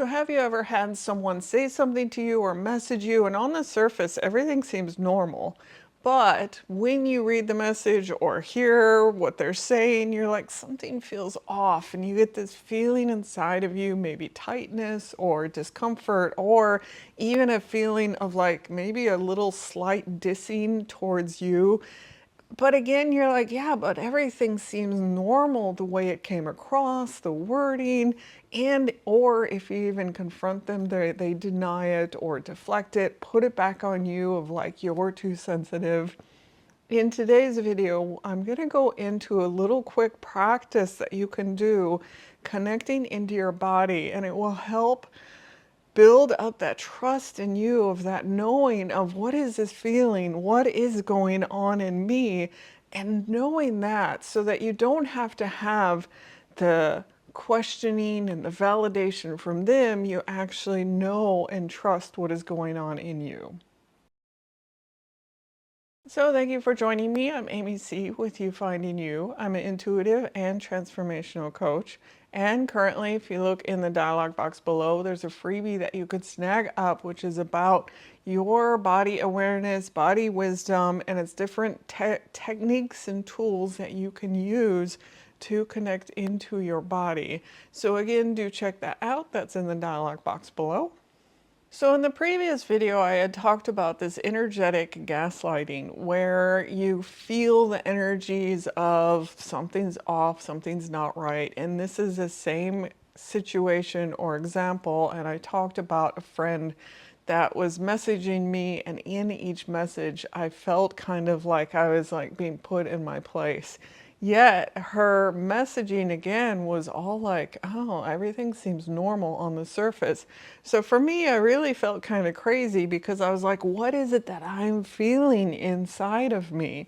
So have you ever had someone say something to you or message you, and on the surface, everything seems normal. But when you read the message or hear what they're saying, you're like, something feels off, and you get this feeling inside of you, maybe tightness or discomfort, or even a feeling of like maybe a little slight dissing towards you. But again, you're like, yeah, but everything seems normal the way it came across, the wording, and or if you even confront them, they deny it or deflect it, put it back on you of like you're too sensitive. In today's video, I'm going to go into a little quick practice that you can do connecting into your body, and it will help build up that trust in you of that knowing of what is this feeling, what is going on in me, and knowing that so that you don't have to have the questioning and the validation from them. You actually know and trust what is going on in you. So thank you for joining me. I'm AmyC with You Finding You. I'm an intuitive and transformational coach. And currently, if you look in the dialog box below, there's a freebie that you could snag up, which is about your body awareness, body wisdom, and it's different techniques and tools that you can use to connect into your body. So again, do check that out. That's in the dialog box below. So in the previous video, I had talked about this energetic gaslighting where you feel the energies of something's off, something's not right. And this is the same situation or example. And I talked about a friend that was messaging me, and in each message, I felt kind of like I was like being put in my place. Yet her messaging again was all like, oh, everything seems normal on the surface. So for me, I really felt kind of crazy because I was like, what is it that I'm feeling inside of me?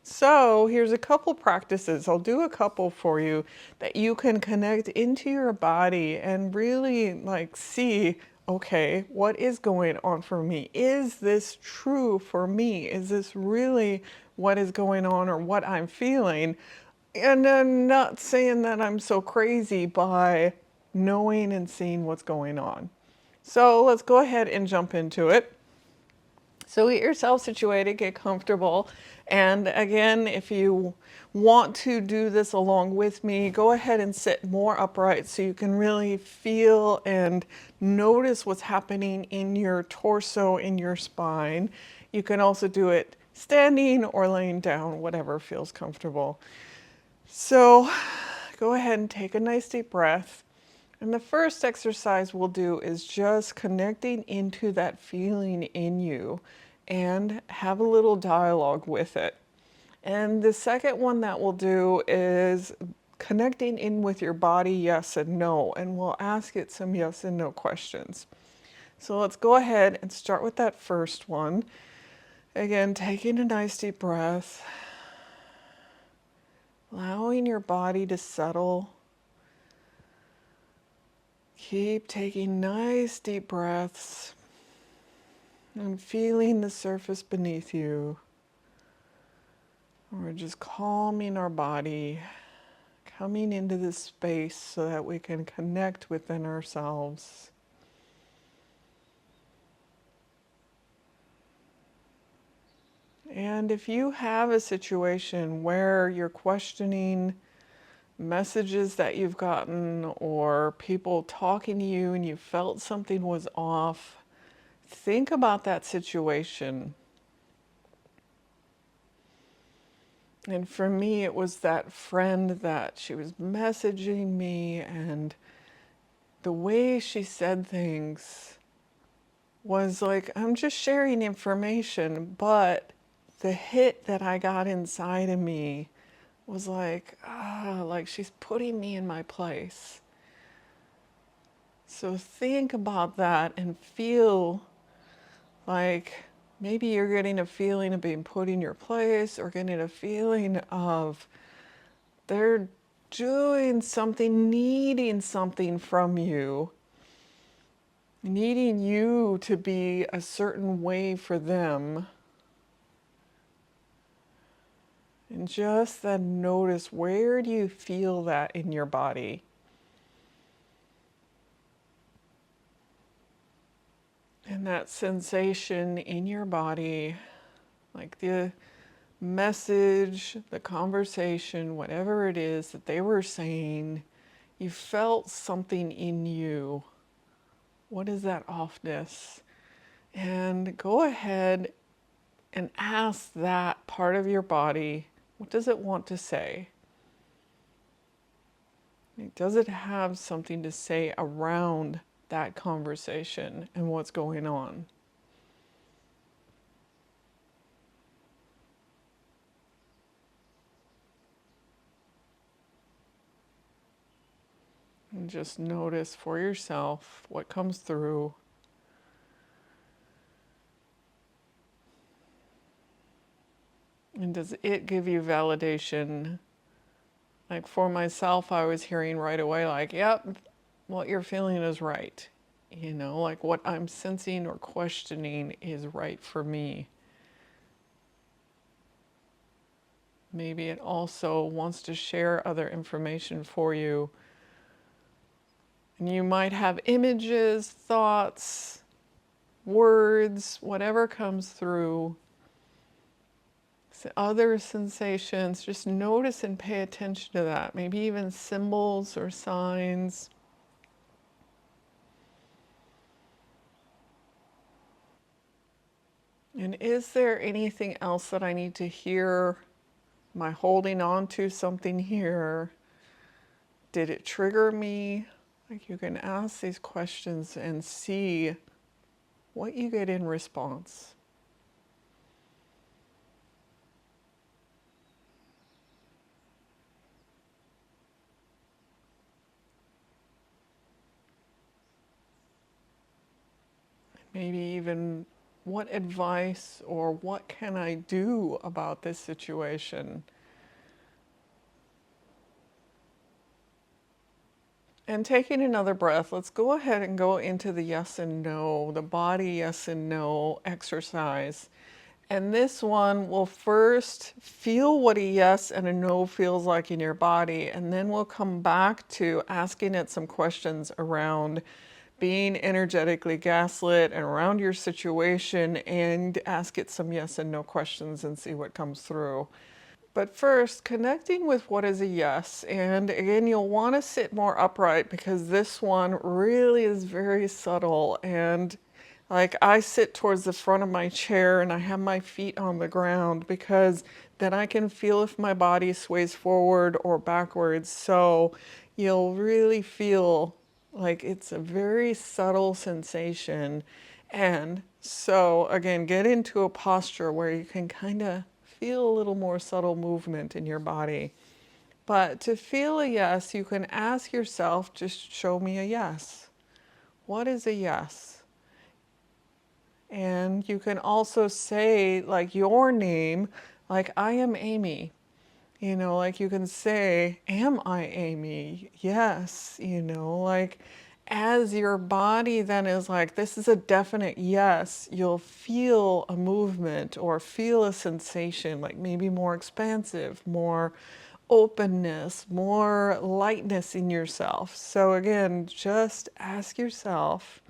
So here's a couple practices. I'll do a couple for you that you can connect into your body and really like see, okay, what is going on for me? Is this true for me? Is this really what is going on or what I'm feeling? And I'm not saying that I'm so crazy by knowing and seeing what's going on. So let's go ahead and jump into it. So get yourself situated, get comfortable. And again, if you want to do this along with me, go ahead and sit more upright so you can really feel and notice what's happening in your torso, in your spine. You can also do it standing or laying down, whatever feels comfortable. So go ahead and take a nice deep breath. And the first exercise we'll do is just connecting into that feeling in you and have a little dialogue with it. And the second one that we'll do is connecting in with your body, yes and no, and we'll ask it some yes and no questions. So let's go ahead and start with that first one. Again, taking a nice deep breath, allowing your body to settle. Keep taking nice deep breaths and feeling the surface beneath you. We're just calming our body, coming into this space so that we can connect within ourselves. And if you have a situation where you're questioning messages that you've gotten or people talking to you and you felt something was off, think about that situation. And for me, it was that friend that she was messaging me, and the way she said things was like, I'm just sharing information, but the hit that I got inside of me was like, like she's putting me in my place. So think about that and feel like maybe you're getting a feeling of being put in your place or getting a feeling of they're doing something, needing something from you, needing you to be a certain way for them. And just then notice, where do you feel that in your body? And that sensation in your body, like the message, the conversation, whatever it is that they were saying, you felt something in you. What is that offness? And go ahead and ask that part of your body, what does it want to say? Does it have something to say around that conversation and what's going on? And just notice for yourself what comes through. And does it give you validation? Like for myself, I was hearing right away, like, yep, what you're feeling is right. You know, like what I'm sensing or questioning is right for me. Maybe it also wants to share other information for you. And you might have images, thoughts, words, whatever comes through, other sensations. Just notice and pay attention to that. Maybe even symbols or signs. And is there anything else that I need to hear? Am I holding on to something here? Did it trigger me? Like you can ask these questions and see what you get in response. Maybe even what advice or what can I do about this situation? And taking another breath, let's go ahead and go into the yes and no, the body yes and no exercise. And this one will first feel what a yes and a no feels like in your body, and then we'll come back to asking it some questions around being energetically gaslit and around your situation, and ask it some yes and no questions and see what comes through. But first, connecting with what is a yes. And again, you'll want to sit more upright because this one really is very subtle. And like I sit towards the front of my chair and I have my feet on the ground because then I can feel if my body sways forward or backwards. So you'll really feel like it's a very subtle sensation. And so again, get into a posture where you can kind of feel a little more subtle movement in your body. But to feel a yes, you can ask yourself, just show me a yes. What is a yes? And you can also say like your name, like I am Amy. You know, like you can say, am I Amy? Yes, you know, like as your body then is like, this is a definite yes, you'll feel a movement or feel a sensation, like maybe more expansive, more openness, more lightness in yourself. So again, just ask yourself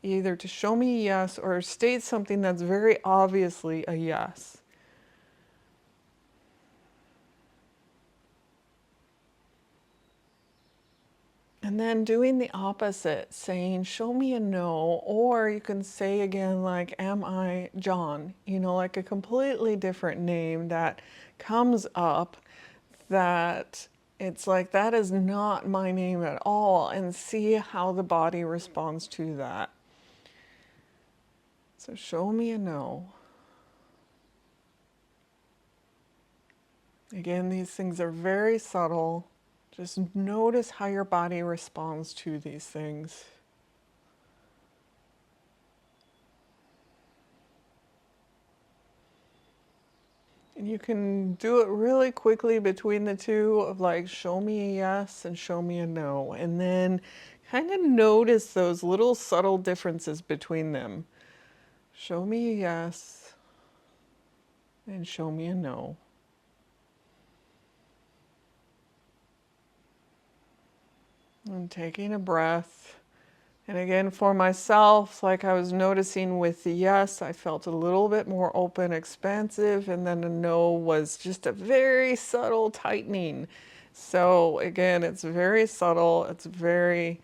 either to show me a yes or state something that's very obviously a yes. And then doing the opposite, saying, show me a no, or you can say again, like, am I John? You know, like a completely different name that comes up that it's like, that is not my name at all, and see how the body responds to that. So show me a no. Again, these things are very subtle. Just notice how your body responds to these things. And you can do it really quickly between the two of like, show me a yes and show me a no. And then kind of notice those little subtle differences between them. Show me a yes and show me a no. And taking a breath And again, for myself, like I was noticing with the yes, I felt a little bit more open, expansive, and then the no was just a very subtle tightening. So again, it's very subtle. It's very,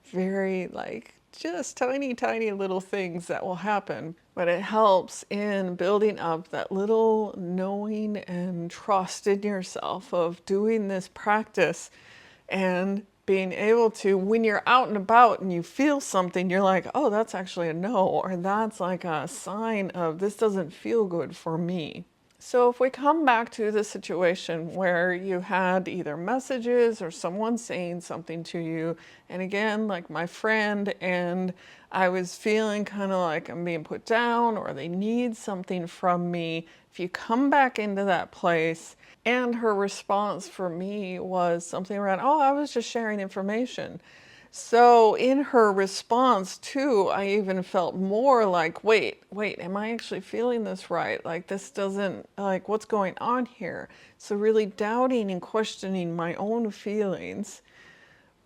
very like just tiny, tiny little things that will happen. But it helps in building up that little knowing and trust in yourself of doing this practice and being able to, when you're out and about and you feel something, you're like, oh, that's actually a no, or that's like a sign of this doesn't feel good for me. So if we come back to the situation where you had either messages or someone saying something to you, and again, like my friend, and I was feeling kind of like I'm being put down or they need something from me, if you come back into that place, and her response for me was something around, oh, I was just sharing information. So in her response too, I even felt more like, wait, am I actually feeling this right? Like this doesn't, like what's going on here? So really doubting and questioning my own feelings.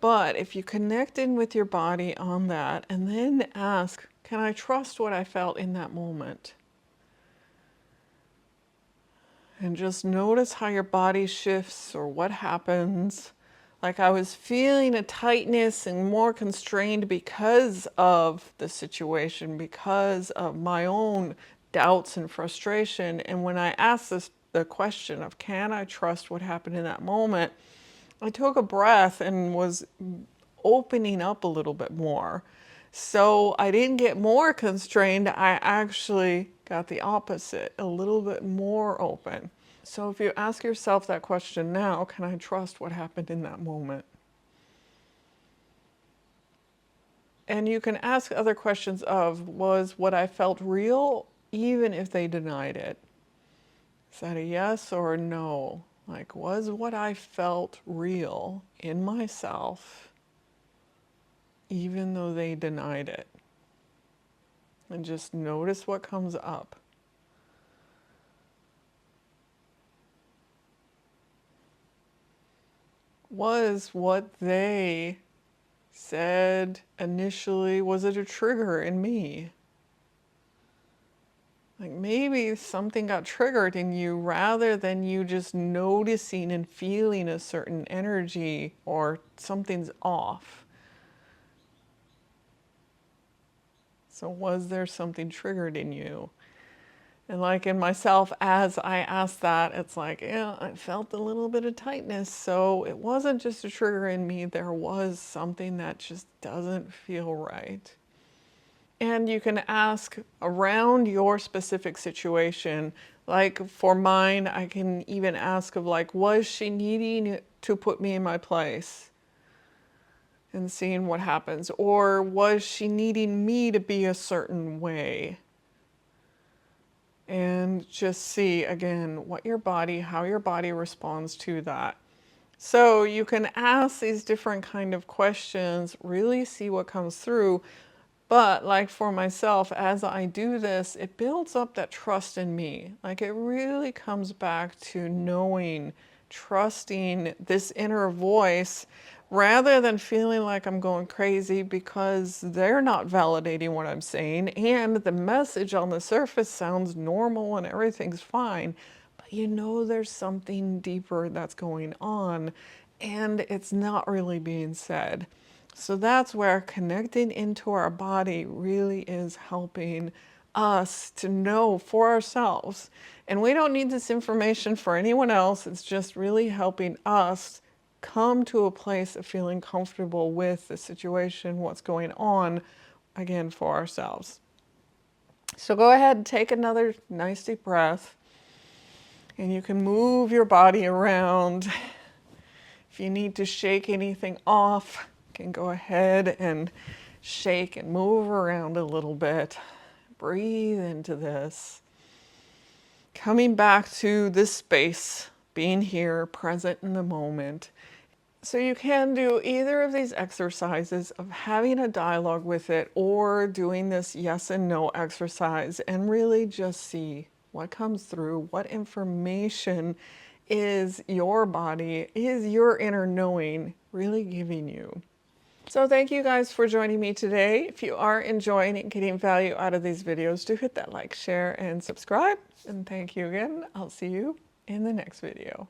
But if you connect in with your body on that and then ask, can I trust what I felt in that moment? And just notice how your body shifts or what happens. Like I was feeling a tightness and more constrained because of the situation, because of my own doubts and frustration. And when I asked the question of, can I trust what happened in that moment? I took a breath and was opening up a little bit more. So I didn't get more constrained, I actually got the opposite, a little bit more open. So if you ask yourself that question now, can I trust what happened in that moment? And you can ask other questions of, was what I felt real, even if they denied it? Is that a yes or a no? Like, was what I felt real in myself, even though they denied it? And just notice what comes up. Was what they said initially, was it a trigger in me? Like maybe something got triggered in you rather than you just noticing and feeling a certain energy or something's off. So was there something triggered in you? And like in myself, as I asked that, it's like, yeah, I felt a little bit of tightness. So it wasn't just a trigger in me, there was something that just doesn't feel right. And you can ask around your specific situation. Like for mine, I can even ask of like, was she needing to put me in my place? And seeing what happens. Or was she needing me to be a certain way? And just see again what your body, how your body responds to that. So you can ask these different kind of questions, really see what comes through. But like for myself, as I do this, it builds up that trust in me. Like it really comes back to knowing, trusting this inner voice rather than feeling like I'm going crazy because they're not validating what I'm saying and the message on the surface sounds normal and everything's fine. But you know there's something deeper that's going on and it's not really being said. So that's where connecting into our body really is helping us to know for ourselves. And we don't need this information for anyone else. It's just really helping us come to a place of feeling comfortable with the situation, what's going on, again, for ourselves. So go ahead and take another nice deep breath. And you can move your body around. If you need to shake anything off, you can go ahead and shake and move around a little bit. Breathe into this. Coming back to this space, being here, present in the moment. So you can do either of these exercises of having a dialogue with it or doing this yes and no exercise and really just see what comes through, what information is your body, is your inner knowing really giving you. So thank you guys for joining me today. If you are enjoying and getting value out of these videos, do hit that like, share, and subscribe. And thank you again. I'll see you in the next video.